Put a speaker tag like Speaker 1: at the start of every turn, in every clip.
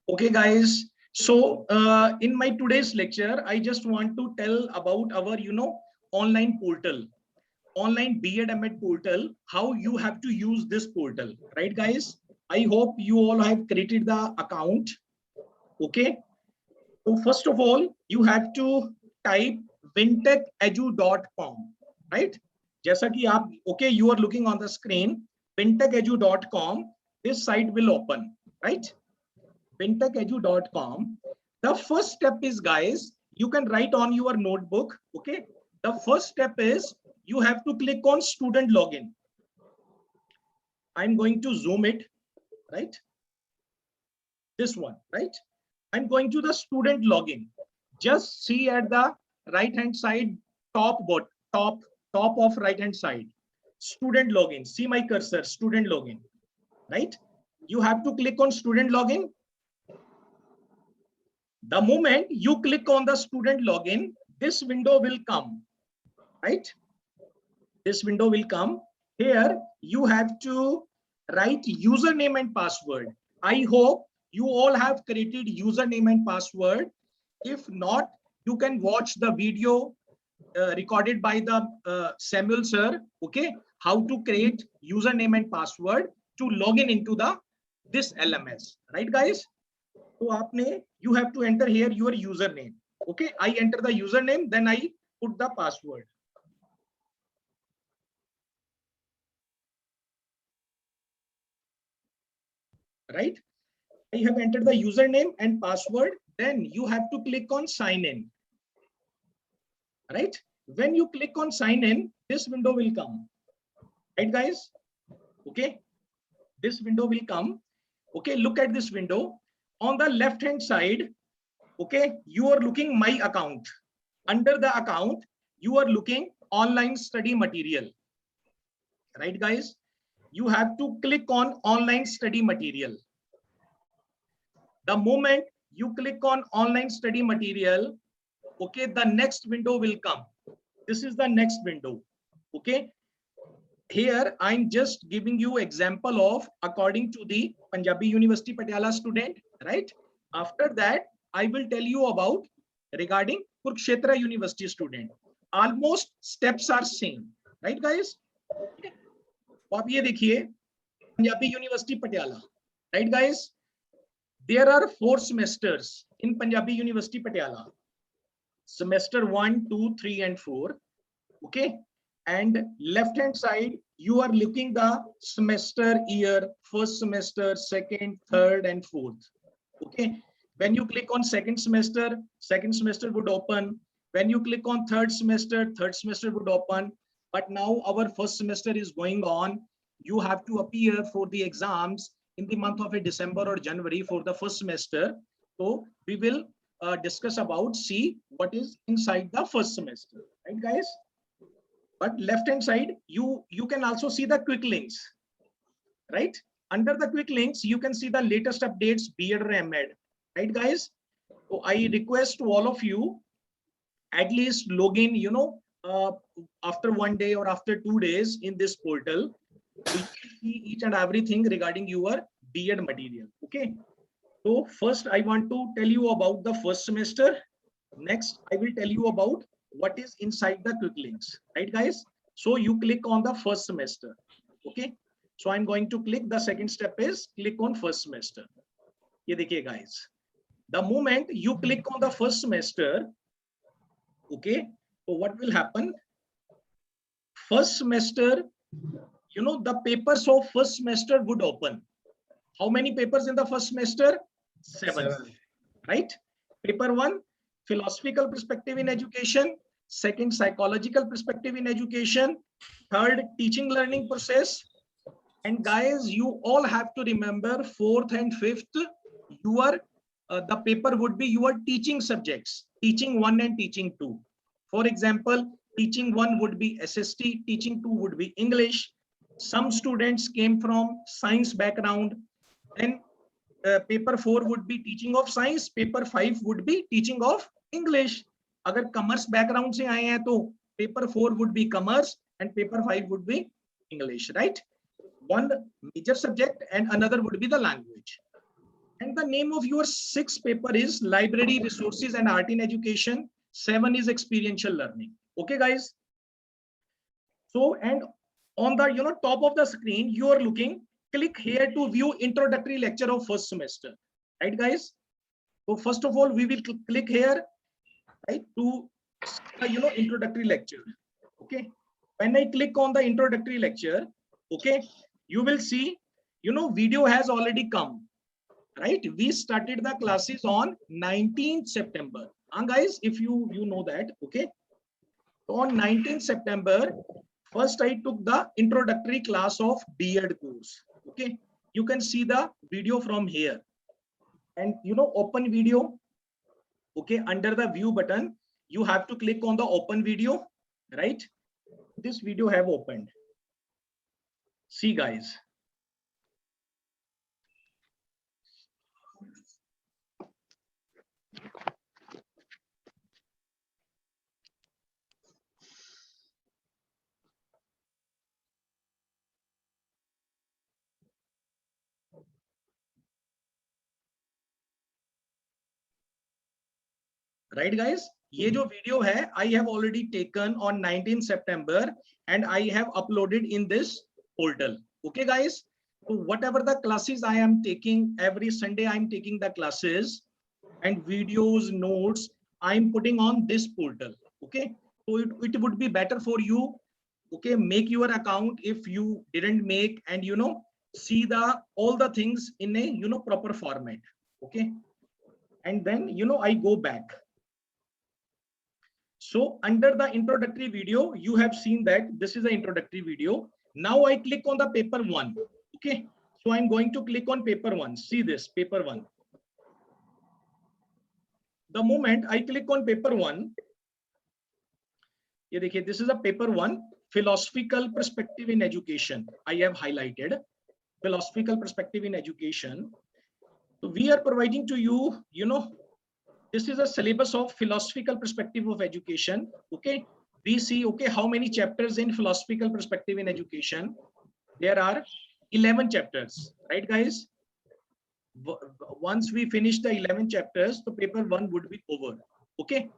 Speaker 1: Okay, guys. So in my today's lecture, I just want to tell about our, online portal, online B.Ed M.Ed portal, how you have to use this portal, right, guys? I hope you all have created the account. Okay. So first of all, you have to type vintechedu.com, right? जैसा कि आप, okay, you are looking on the screen, vintechedu.com. This site will open, right? vintechedu.com. The first step is, guys, you can write on your notebook. Okay. The first step is you have to click on student login. I'm going to zoom it, right? This one, right? I'm going to the student login. Just see at the right hand side, top of right hand side, student login. See my cursor, student login, right? You have to click on student login. The moment you click on the student login, this window will come, right? This window will come. Here you have to write username and password. I hope you all have created username and password. If not, you can watch the video recorded by the Samuel sir, okay, how to create username and password to log in into this LMS, right, guys? So you have to enter here your username. Okay, I enter the username, then I put the password. Right? I have entered the username and password. Then you have to click on sign in. Right? When you click on sign in, this window will come. Right, guys? Okay. This window will come. Okay, look at this window. On the left hand side, okay, you are looking my account. Under the account, you are looking online study material. Right, guys? You have to click on online study material. The moment you click on online study material, okay, the next window will come. This is the next window. Okay. Here I'm just giving you example of according to the Punjabi University Patiala student, right? After that, I will tell you about regarding Kurukshetra University student. Almost steps are same, right, guys? तो आप ये देखिए Punjabi university Patiala, right, guys? There are 4 semesters in Punjabi University Patiala. Semester 1, 2, 3, and 4. Okay. And left hand side, you are looking the semester year, first semester, second, third, and fourth. Okay. When you click on second semester would open. When you click on third semester would open. But now our first semester is going on. You have to appear for the exams in the month of December or January for the first semester. So we will discuss about, see what is inside the first semester, right, guys? But left hand side, you can also see the quick links, right? Under the quick links, you can see the latest updates, B.Ed or M.Ed, right, guys? So I request to all of you, at least log in, after 1 day or after 2 days in this portal. We see each and everything regarding your B.Ed material. Okay. So first I want to tell you about the first semester. Next, I will tell you about what is inside the quick links, right, guys? So you click on the first semester. Okay. So I'm going to click. The second step is click on first semester. Ye dekhiye, guys. The moment you click on the first semester, okay, so what will happen? First semester, the papers of first semester would open. How many papers in the first semester? 7. Right? Paper 1, philosophical perspective in education. Second, psychological perspective in education. Third, teaching learning process. And guys, you all have to remember 4th and 5th, the paper would be your teaching subjects, teaching 1 and teaching 2. For example, teaching 1 would be SST, teaching 2 would be English. Some students came from science background. Then paper 4 would be teaching of science, paper 5 would be teaching of English. Agar commerce background se aaye hain to paper 4 would be commerce and paper 5 would be English, right? One major subject and another would be the language. And the name of your sixth paper is Library Resources and Art in Education. 7 is Experiential Learning. Okay, guys. So, and on the top of the screen, you are looking. Click here to view introductory lecture of first semester. Right, guys. So first of all, we will click here, right, to introductory lecture. Okay. When I click on the introductory lecture, okay, you will see, video has already come. Right, we started the classes on 19th September. Guys, if you know that, okay. So on 19th September, first I took the introductory class of B.Ed course. Okay, you can see the video from here, and open video. Okay, under the view button, you have to click on the open video. Right, this video have opened. See, guys. Right, guys, ये जो video है, I have already taken on 19 September and I have uploaded in this portal. Okay, guys. So whatever the classes I am taking, every Sunday I am taking the classes and videos, notes, I am putting on this portal. Okay, so it would be better for you. Okay, make your account if you didn't make, and see the all the things in a proper format. Okay, and then I go back. So under the introductory video, you have seen that this is the introductory video. Now I click on the paper 1. Okay, so I'm going to click on paper 1. See this, paper 1. The moment I click on paper 1, this is a paper 1, philosophical perspective in education. I have highlighted philosophical perspective in education. So we are providing to you, this is a syllabus of philosophical perspective of education. Okay, we see, okay, how many chapters in philosophical perspective in education? There are 11 chapters, right, guys? Once we finish the 11 chapters, the paper 1 would be over. Okay,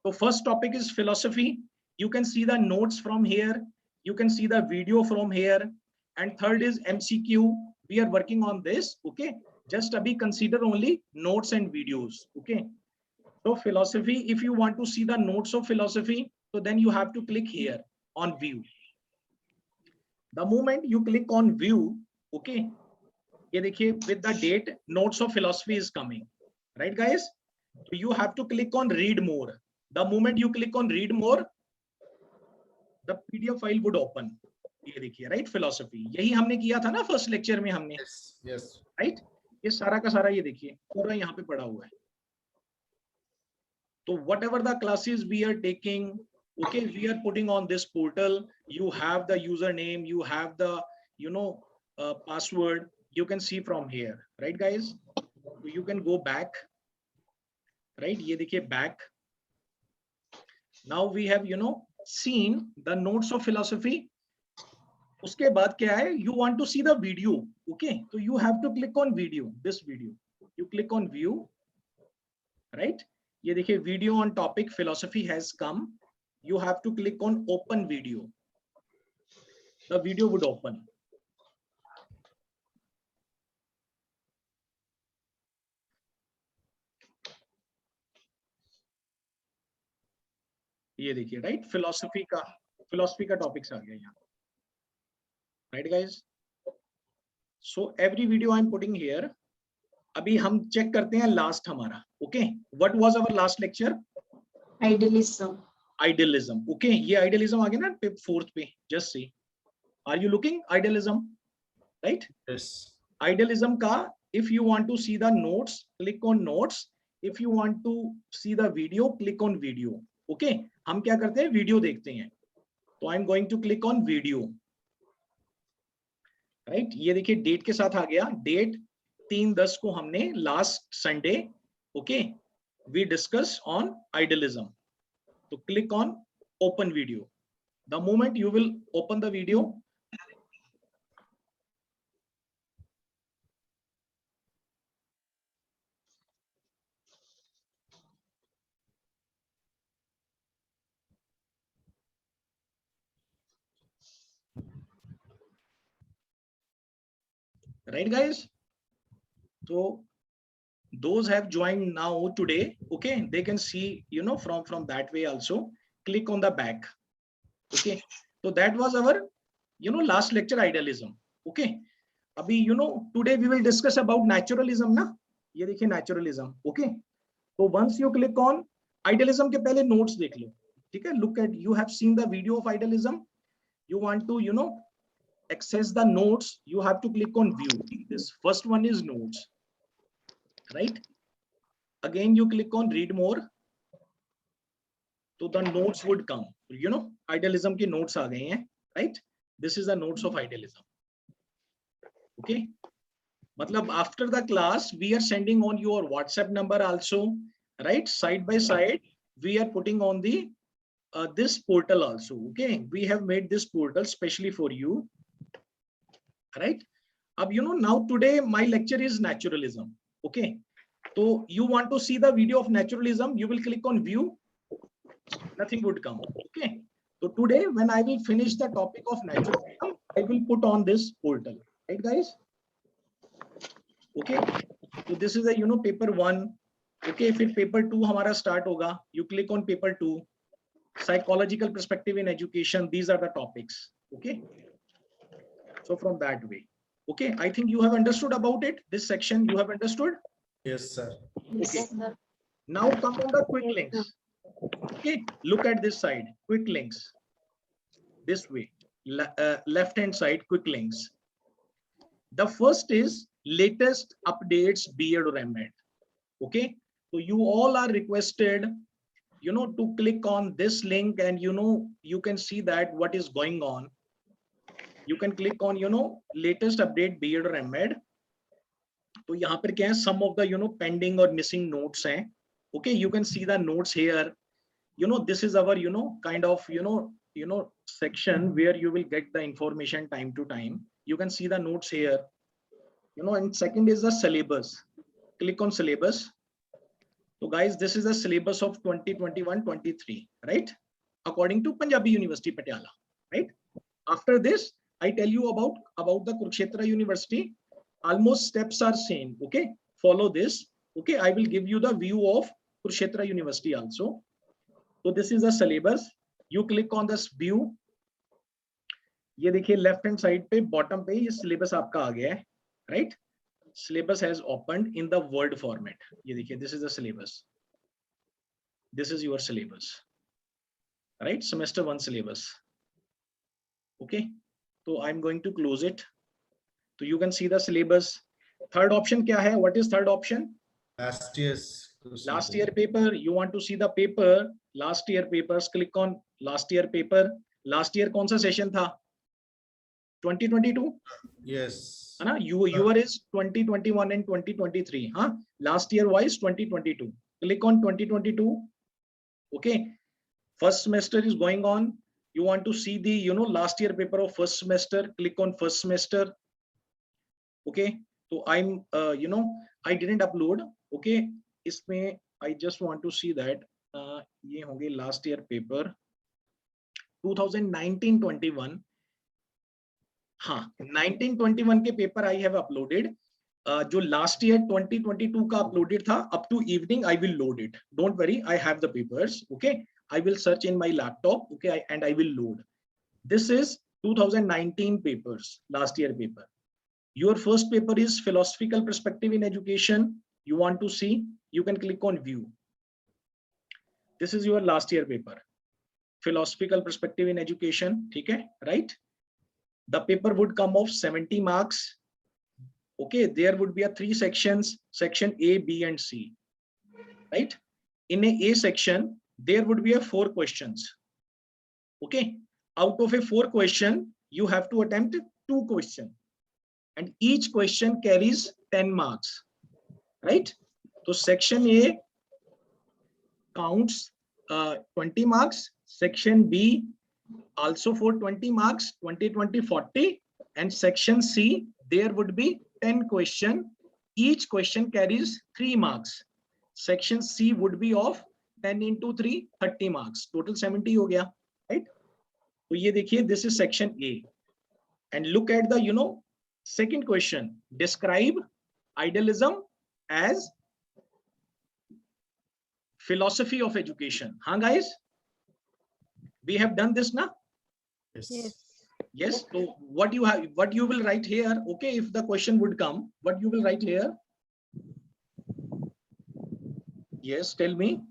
Speaker 1: so first topic is philosophy. You can see the notes from here, you can see the video from here, and third is MCQ. We are working on this. Okay, just be consider only notes and videos. Okay, so philosophy, if you want to see the notes of philosophy, so then you have to click here on view. The moment you click on view, okay, with the date, notes of philosophy is coming. Right, guys? So you have to click on read more. The moment you click on read more, the PDF file would open. ये देखिए, right, philosophy. यही हमने किया था ना first lecture में हमने.
Speaker 2: Yes.
Speaker 1: Right? ये सारा का सारा ये देखिए पूरा यहाँ पे पड़ा हुआ है. So whatever the classes we are taking, okay, we are putting on this portal. You have the username, you have the password. You can see from here, right, guys? You can go back, right? ये देखिए back. Now we have seen the notes of philosophy. उसके बाद क्या है? You want to see the video, okay? So you have to click on video. This video. You click on view, right? ये देखिए video on topic philosophy has come. You have to click on open video. The video would open. ये देखिए, right, philosophy का topics आ गया यहाँ, right, guys? So every video I'm putting here. अभी हम check करते हैं लास्ट हमारा. Okay, what was our last lecture?
Speaker 3: Idealism.
Speaker 1: Idealism. Okay, ये idealism आ गया ना फोर्थ पे. Just see. Are you looking idealism? Right?
Speaker 2: Yes.
Speaker 1: Idealism का, if you want to see the notes, click on notes. If you want to see the video, click on video. Okay, हम क्या करते हैं? Video देखते हैं. तो I am going to click on video. Right, ये देखिए डेट के साथ आ गया. डेट 3/10 को हमने last Sunday, okay, we discuss on idealism. तो click on open video. The moment you will open the video, right guys? So those have joined now today, okay, they can see, you know, from that way also. Click on the back. Okay, so that was our, you know, last lecture, idealism. Okay, abhi, you know, today we will discuss about naturalism na. ये देखिए naturalism. Okay, so once you click on idealism के पहले notes देख लो, ठीक है? Look at, you have seen the video of idealism. You want to, you know, access the notes, you have to click on view. This first one is notes, right? Again you click on read more, so the notes would come, you know, idealism के notes आ गए हैं, right? This is the notes of idealism. Okay, मतलब after the class we are sending on your WhatsApp number also, right? Side by side we are putting on the this portal also. Okay, we have made this portal specially for you, right? Ab, you know, now today my lecture is naturalism. Okay, so you want to see the video of naturalism, you will click on view, nothing would come. Okay, so today when I will finish the topic of naturalism, I will put on this portal, right guys? Okay, so this is a, you know, paper 1. Okay, फिर paper 2 हमारा start होगा, you click on paper 2, psychological perspective in education, these are the topics. Okay, so from that way. Okay, I think you have understood about it, this section you have understood.
Speaker 2: Yes, sir.
Speaker 1: Okay, now come on the quick links. Okay, look at this side, quick links, this way, left hand side, quick links. The first is latest updates B.Ed or M.Ed. Okay, so you all are requested, you know, to click on this link, and you know, you can see that what is going on. You can click on, you know, latest update B.Ed or M.Ed. तो यहाँ पर क्या है, some of the, you know, pending or missing notes हैं. Okay, you can see the notes here. You know, this is our, you know, kind of, you know, section where you will get the information time to time. You can see the notes here. You know, and second is the syllabus. Click on syllabus. So guys, this is the syllabus of 2021-23, right? According to Punjabi University Patiala, right? After this, I tell you about the Kurukshetra University. Almost steps are same. Okay, follow this. Okay, I will give you the view of Kurukshetra University also. So this is the syllabus. You click on this view. ये देखिए left hand side पे bottom पे ये syllabus आपका आ गया है, right? Syllabus has opened in the word format. ये देखिए, this is the syllabus. This is your syllabus, right? Semester 1 syllabus. Okay, so I'm going to close it. So you can see the syllabus. Third option क्या है? What is third option?
Speaker 2: Last year's.
Speaker 1: Last year paper. You want to see the paper, last year papers. Click on last year paper. Last year कौन सा session था? 2022.
Speaker 2: Yes.
Speaker 1: है ना? Your is 2021 and 2023. हाँ? Last year wise 2022. Click on 2022. Okay. First semester is going on. You want to see the, you know, last year paper of first semester. Click on first semester. Okay. So I'm, you know, I didn't upload. Okay. इसमें I just want to see that ये होंगे last year paper 2019-21. हाँ, 19-21 के paper I have uploaded. जो last year 2022 का uploaded था, up to evening I will load it. Don't worry, I have the papers. Okay, I will search in my laptop. Okay, and I will load. This is 2019 papers, last year paper. Your first paper is philosophical perspective in education. You want to see? You can click on view. This is your last year paper, philosophical perspective in education. ठीक है, right? The paper would come of 70 marks. Okay, there would be a 3 sections, section A, B, and C. Right? In a section, there would be a 4 questions. Okay, out of a 4 question, you have to attempt 2 questions, and each question carries 10 marks. Right? So section A counts 20 marks. Section B also for 20 marks, 20, 40, and section C, there would be 10 questions. Each question carries 3 marks. Section C would be of 10 into 3, 30 marks. Total 70 हो गया, right? तो ये देखिए, this is section A. And look at the, you know, Second question, describe idealism as philosophy of education. Huh, guys? We have done this now.
Speaker 2: Yes.
Speaker 1: Yes. So what you have, what you will write here? Okay, if the question would come, what you will write here? Yes, tell me.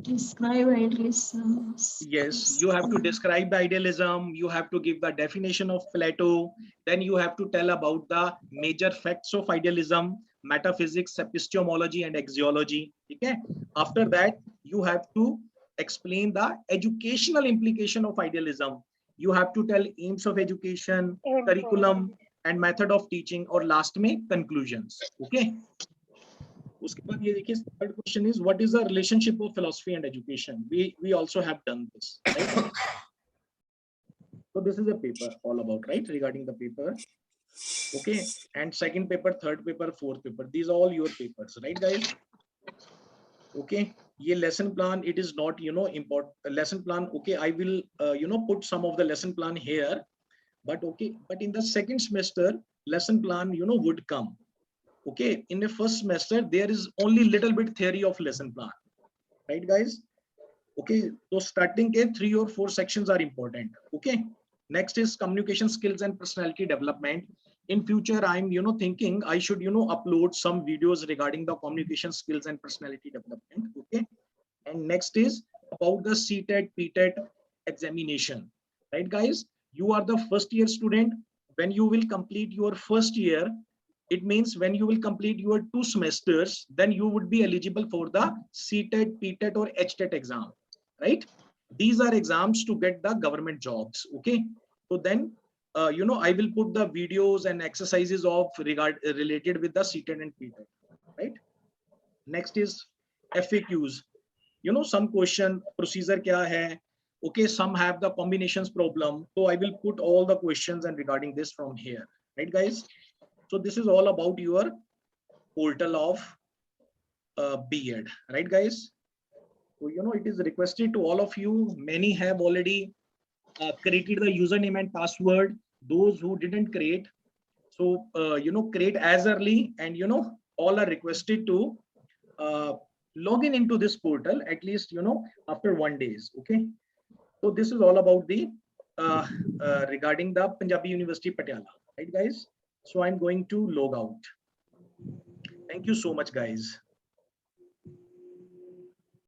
Speaker 3: Describe idealism.
Speaker 1: Yes, you have to describe the idealism. You have to give the definition of Plato. Then you have to tell about the major facts of idealism, metaphysics, epistemology, and axiology. Okay. After that, you have to explain the educational implication of idealism. You have to tell aims of education, curriculum, and method of teaching, or last में conclusions. Okay. उसके बाद ये देखिए third question is what is the relationship of philosophy and education? We also have done this, right? So this is a paper all about, right, regarding the paper. Okay, and second paper, third paper, fourth paper, these are all your papers, right, guys? Okay, ये lesson plan, it is not, you know, important lesson plan. Okay, I will you know, put some of the lesson plan here, but okay, but in the second semester lesson plan, you know, would come. Okay, in the first semester there is only little bit theory of lesson plan, right, guys? Okay, so starting के 3 or 4 sections are important. Okay, next is communication skills and personality development. In future, I'm, you know, thinking I should, you know, upload some videos regarding the communication skills and personality development. Okay, and next is about the CTET PTET examination, right, guys? You are the first year student. When you will complete your first year, it means when you will complete your 2 semesters, then you would be eligible for the CTET, PTET, or HTET exam, right? These are exams to get the government jobs. Okay, so then you know, I will put the videos and exercises of related with the CTET and PTET, right? Next is FAQs. You know, some question procedure kya hai. Okay, some have the combinations problem, so I will put all the questions and regarding this from here, right, guys? So this is all about your portal of B.Ed, right, guys? So, you know, it is requested to all of you. Many have already created the username and password. Those who didn't create, so you know, create as early, and you know, all are requested to log in into this portal at least, you know, after 1 day. Okay, so this is all about the regarding the Punjabi University Patiala, right, guys? So I'm going to log out. Thank you so much, guys.